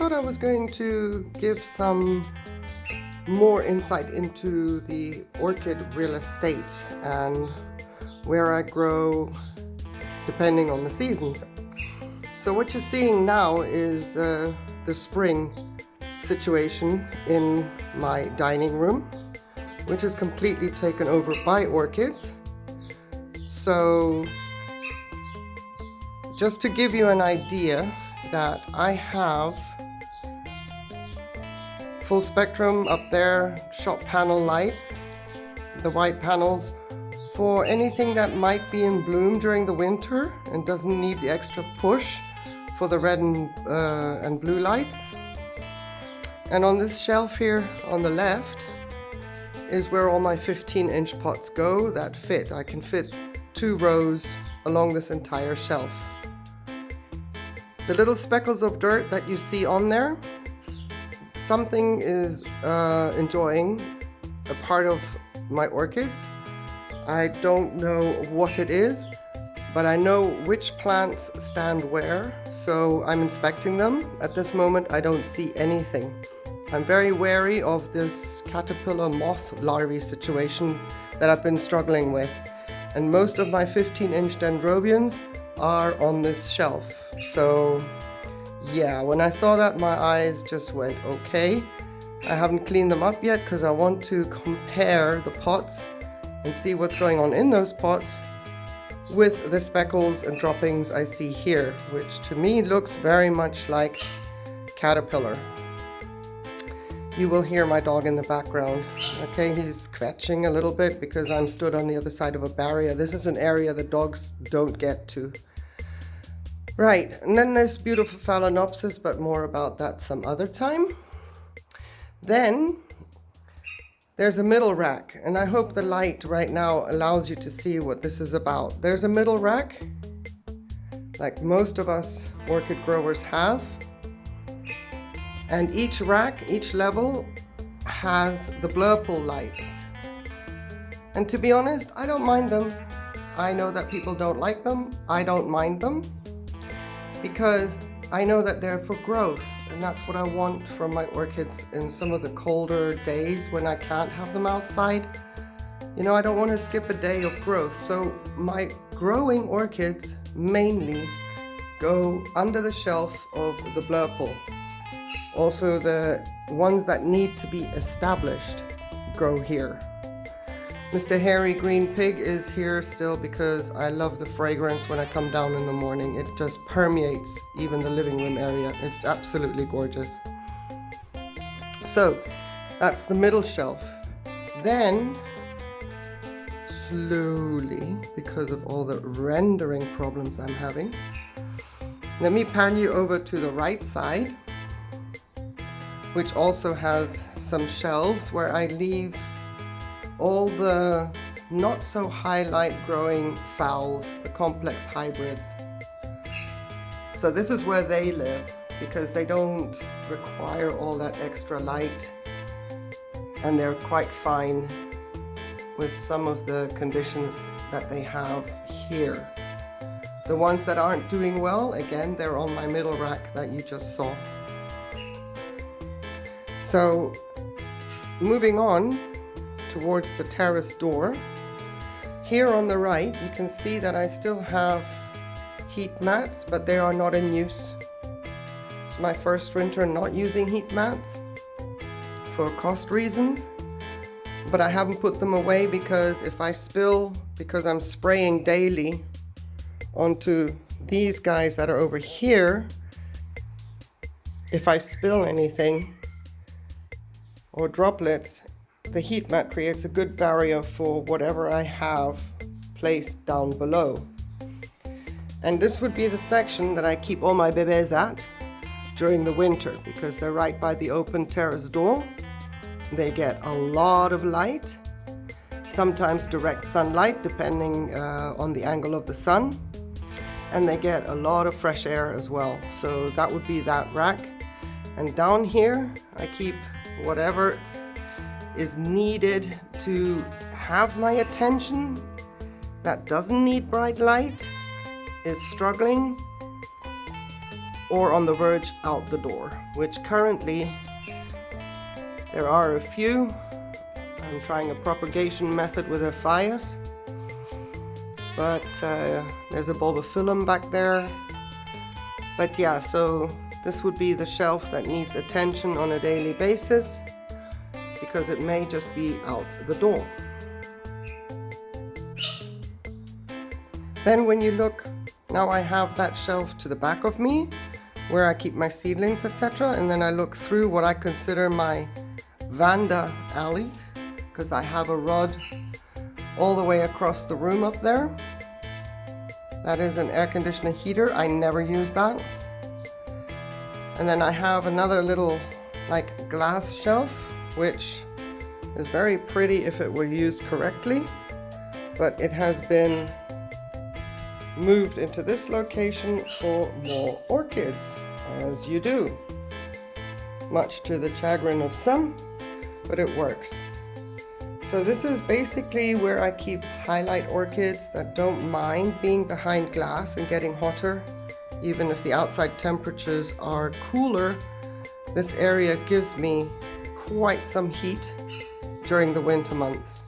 thought I was going to give some more insight into the orchid real estate and where I grow depending on the seasons. So what you're seeing now is the spring situation in my dining room, which is completely taken over by orchids. So just to give you an idea that I have full spectrum up there, shop panel lights, the white panels for anything that might be in bloom during the winter and doesn't need the extra push for the red and blue lights. And on this shelf here on the left is where all my 15-inch pots go that fit. I can fit 2 rows along this entire shelf. The little speckles of dirt that you see on there, something is enjoying a part of my orchids. I don't know what it is, but I know which plants stand where, so I'm inspecting them. At this moment, I don't see anything. I'm very wary of this caterpillar moth larvae situation that I've been struggling with. And most of my 15-inch dendrobiums are on this shelf. So yeah, when I saw that, my eyes just went okay. I haven't cleaned them up yet because I want to compare the pots and see what's going on in those pots with the speckles and droppings I see here, which to me looks very much like caterpillar. You will hear my dog in the background. Okay, he's scratching a little bit because I'm stood on the other side of a barrier. This is an area that dogs don't get to. Right, and then there's beautiful Phalaenopsis, but more about that some other time. Then there's a middle rack, and I hope the light right now allows you to see what this is about. There's a middle rack, like most of us orchid growers have. And each rack, each level has the Blurple lights. And to be honest, I don't mind them. I know that people don't like them. I don't mind them because I know that they're for growth, and that's what I want from my orchids in some of the colder days when I can't have them outside. You know, I don't want to skip a day of growth. So my growing orchids mainly go under the shelf of the Blurple. Also, the ones that need to be established go here. Mr. Hairy Green Pig is here still because I love the fragrance when I come down in the morning. It just permeates even the living room area. It's absolutely gorgeous. So that's the middle shelf. Then slowly, because of all the rendering problems I'm having, let me pan you over to the right side, which also has some shelves where I leave all the not so high light growing phals, the complex hybrids. So this is where they live because they don't require all that extra light, and they're quite fine with some of the conditions that they have here. The ones that aren't doing well, again, they're on my middle rack that you just saw. So moving on towards the terrace door, here on the right you can see that I still have heat mats, but they are not in use. It's my first winter not using heat mats for cost reasons, but I haven't put them away because if I spill, because I'm spraying daily onto these guys that are over here, if I spill anything or droplets, the heat mat creates a good barrier for whatever I have placed down below. And this would be the section that I keep all my bebés at during the winter because they're right by the open terrace door. They get a lot of light, sometimes direct sunlight depending on the angle of the sun, and they get a lot of fresh air as well. So that would be that rack. And down here I keep whatever is needed to have my attention that doesn't need bright light, is struggling. or on the verge out the door, which currently there are a few. I'm trying a propagation method with a Ephias, but there's a bulbophyllum back there. But yeah, so this would be the shelf that needs attention on a daily basis because it may just be out the door. Then when you look, now I have that shelf to the back of me where I keep my seedlings, etc. And then I look through what I consider my Vanda alley, because I have a rod all the way across the room up there. That is an air conditioner heater. I never use that. And then I have another little like glass shelf, which is very pretty if it were used correctly, but it has been moved into this location for more orchids, as you do, much to the chagrin of some, but it works. So this is basically where I keep highlight orchids that don't mind being behind glass and getting hotter. Even if the outside temperatures are cooler, this area gives me quite some heat during the winter months.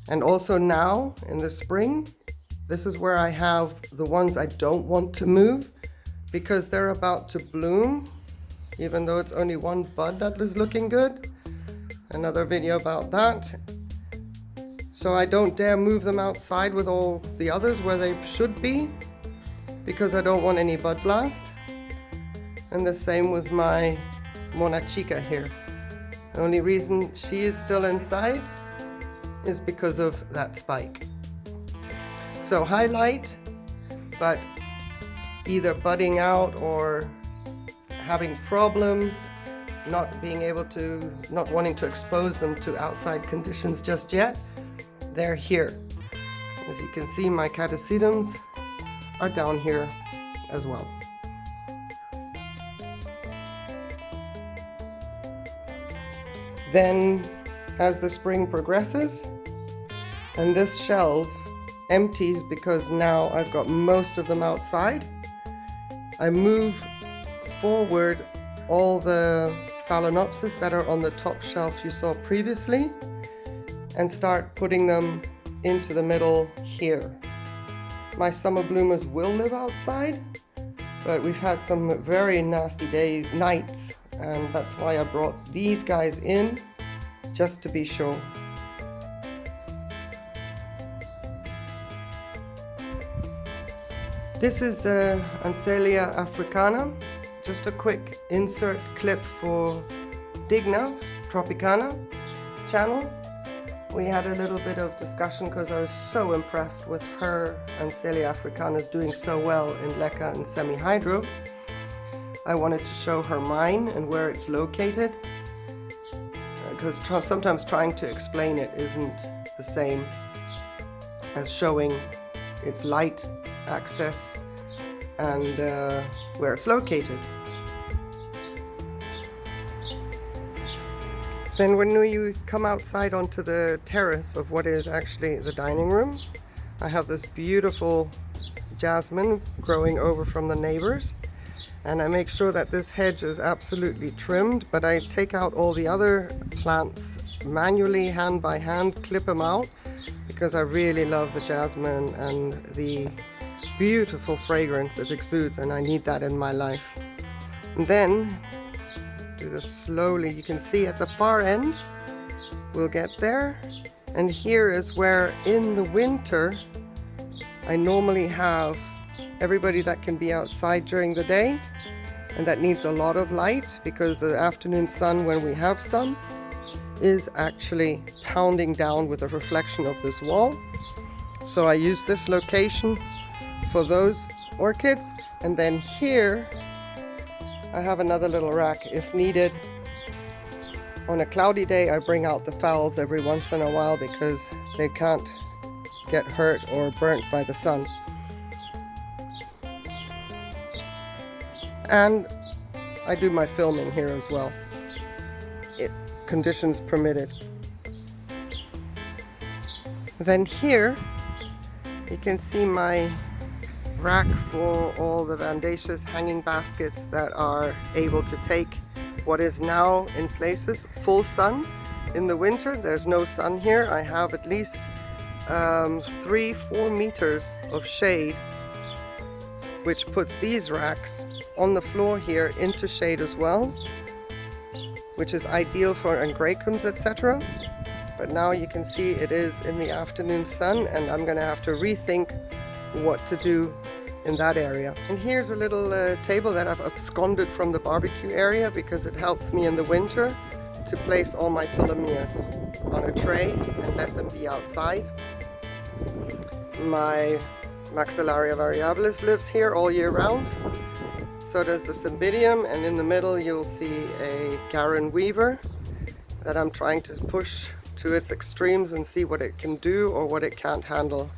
And also now in the spring, this is where I have the ones I don't want to move because they're about to bloom, even though it's only one bud that is looking good. Another video about that. So I don't dare move them outside with all the others where they should be because I don't want any bud blast. And the same with my Mona Chica here. The only reason she is still inside is because of that spike. So highlight, but either budding out or having problems, not wanting to expose them to outside conditions just yet, they're here. As you can see, my catasetums are down here as well. Then as the spring progresses and this shelf empties because now I've got most of them outside, I move forward all the Phalaenopsis that are on the top shelf you saw previously and start putting them into the middle here. My summer bloomers will live outside, but we've had some very nasty nights, and that's why I brought these guys in, just to be sure. This is Ancelia africana, just a quick insert clip for Digna Tropicana channel. We had a little bit of discussion because I was so impressed with her Ancelia africanas doing so well in leca and semi-hydro. I wanted to show her mine and where it's located, because sometimes trying to explain it isn't the same as showing its light access and where it's located. Then when you come outside onto the terrace of what is actually the dining room, I have this beautiful jasmine growing over from the neighbors, and I make sure that this hedge is absolutely trimmed, but I take out all the other plants manually, hand by hand, clip them out, because I really love the jasmine and the beautiful fragrance it exudes, and I need that in my life. And then do this slowly. You can see at the far end, we'll get there, and here is where in the winter I normally have everybody that can be outside during the day and that needs a lot of light, because the afternoon sun, when we have sun, is actually pounding down with the reflection of this wall. So I use this location for those orchids, and then here I have another little rack if needed. On a cloudy day I bring out the phals every once in a while because they can't get hurt or burnt by the sun. And I do my filming here as well, conditions permitted. Then here you can see my rack for all the Vandaceous hanging baskets that are able to take what is now in places full sun. In the winter there's no sun here. I have at least 3-4 meters of shade, which puts these racks on the floor here into shade as well, which is ideal for angraecums, etc. But now you can see it is in the afternoon sun, and I'm gonna have to rethink what to do in that area. And here's a little table that I've absconded from the barbecue area because it helps me in the winter to place all my Tillomnias on a tray and let them be outside. My Maxillaria variabilis lives here all year round. So does the Cymbidium, and in the middle you'll see a Garin Weaver that I'm trying to push to its extremes and see what it can do or what it can't handle.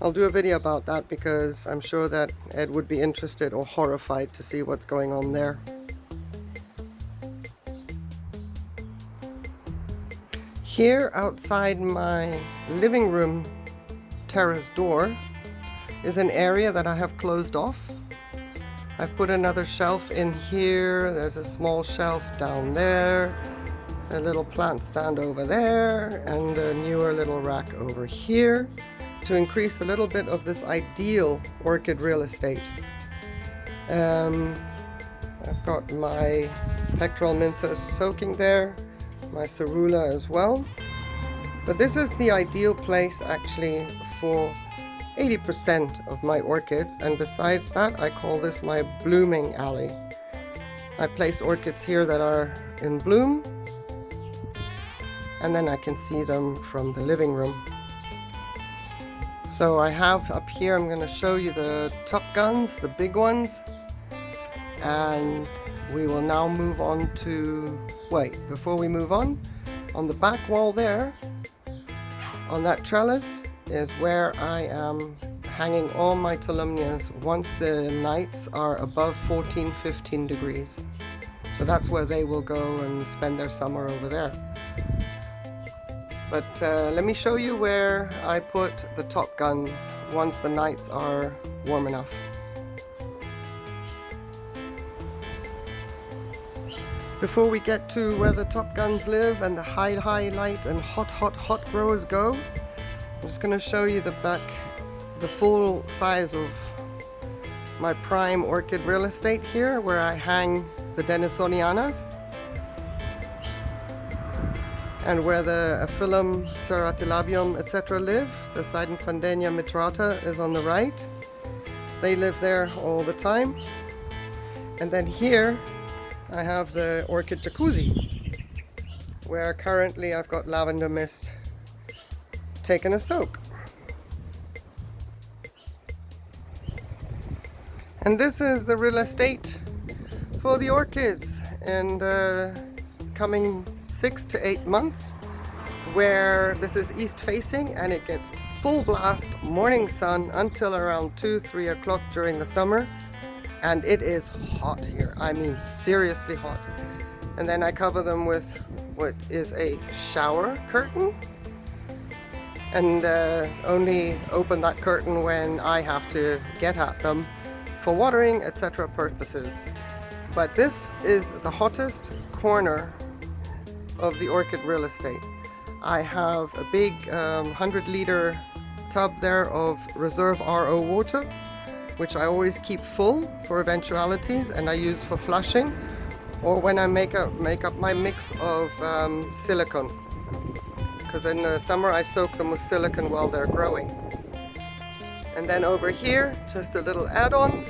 I'll do a video about that because I'm sure that Ed would be interested or horrified to see what's going on there. Here outside my living room terrace door is an area that I have closed off. I've put another shelf in here, there's a small shelf down there, a little plant stand over there, and a newer little rack over here to increase a little bit of this ideal orchid real estate. I've got my pectoral mynthus soaking there, my cerula as well. But this is the ideal place actually for 80% of my orchids, and besides that I call this my blooming alley. I place orchids here that are in bloom, and then I can see them from the living room. So I have up here, I'm going to show you the top guns, the big ones, and we will now move on to, wait, before we move on the back wall there, on that trellis is where I am hanging all my Tillomnias once the nights are above 14-15 degrees. So that's where they will go and spend their summer, over there. But let me show you where I put the top guns once the nights are warm enough. Before we get to where the top guns live and the high light and hot growers go, I'm just going to show you the back, the full size of my prime orchid real estate here, where I hang the Denisonianas, and where the Aphyllum, Ceratilabium, etc. live. The Seidenfandenia mitrata is on the right. They live there all the time. And then here I have the orchid jacuzzi, where currently I've got lavender mist taking a soak. And this is the real estate for the orchids in the coming 6 to 8 months, where this is east facing and it gets full blast morning sun until around 2-3 o'clock during the summer, and it is hot here. I mean seriously hot. And then I cover them with what is a shower curtain, and only open that curtain when I have to get at them for watering, etc. purposes. But this is the hottest corner of the orchid real estate. I have a big 100-liter tub there of reserve RO water, which I always keep full for eventualities, and I use for flushing, or when I make up my mix of silicone, because in the summer I soak them with silicone while they're growing. And then over here, just a little add-on,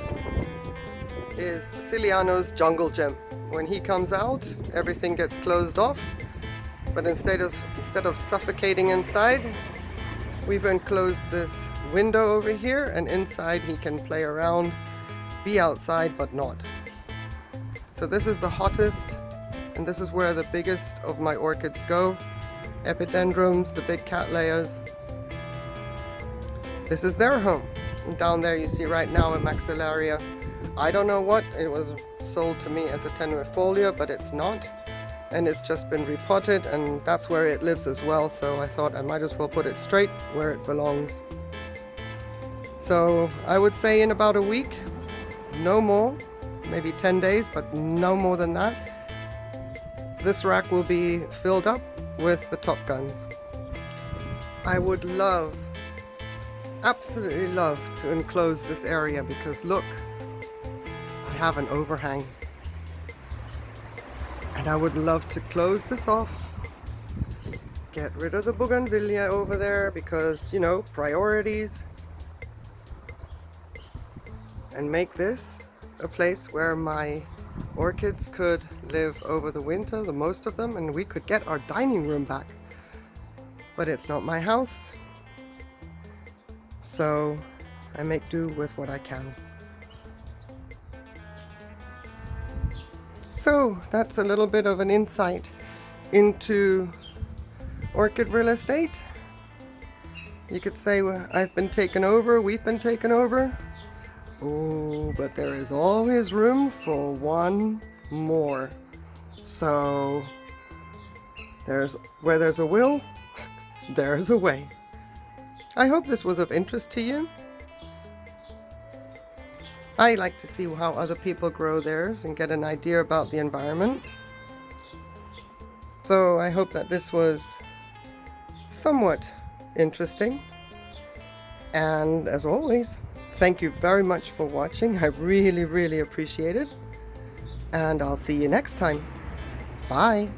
is Ciliano's jungle gym. When he comes out, everything gets closed off, but instead of suffocating inside, we've enclosed this window over here, and inside he can play around, be outside but not. So this is the hottest, and this is where the biggest of my orchids go. Epidendrums, the big cattleyas. This is their home. And down there you see right now a Maxillaria. I don't know what, it was sold to me as a tenuifolia, but it's not. And it's just been repotted, and that's where it lives as well, so I thought I might as well put it straight where it belongs. So I would say in about a week, no more, maybe 10 days, but no more than that, this rack will be filled up with the top guns. I would love, absolutely love to enclose this area because look, I have an overhang. And I would love to close this off, get rid of the bougainvillea over there because, you know, priorities, and make this a place where my orchids could live over the winter, the most of them, and we could get our dining room back. But it's not my house, so I make do with what I can. So that's a little bit of an insight into orchid real estate. You could say, well, I've been taken over, we've been taken over. Oh, but there is always room for one more. So where there's a will, there's a way. I hope this was of interest to you. I like to see how other people grow theirs and get an idea about the environment. So I hope that this was somewhat interesting. And as always, thank you very much for watching. I really, really appreciate it. And I'll see you next time. Bye.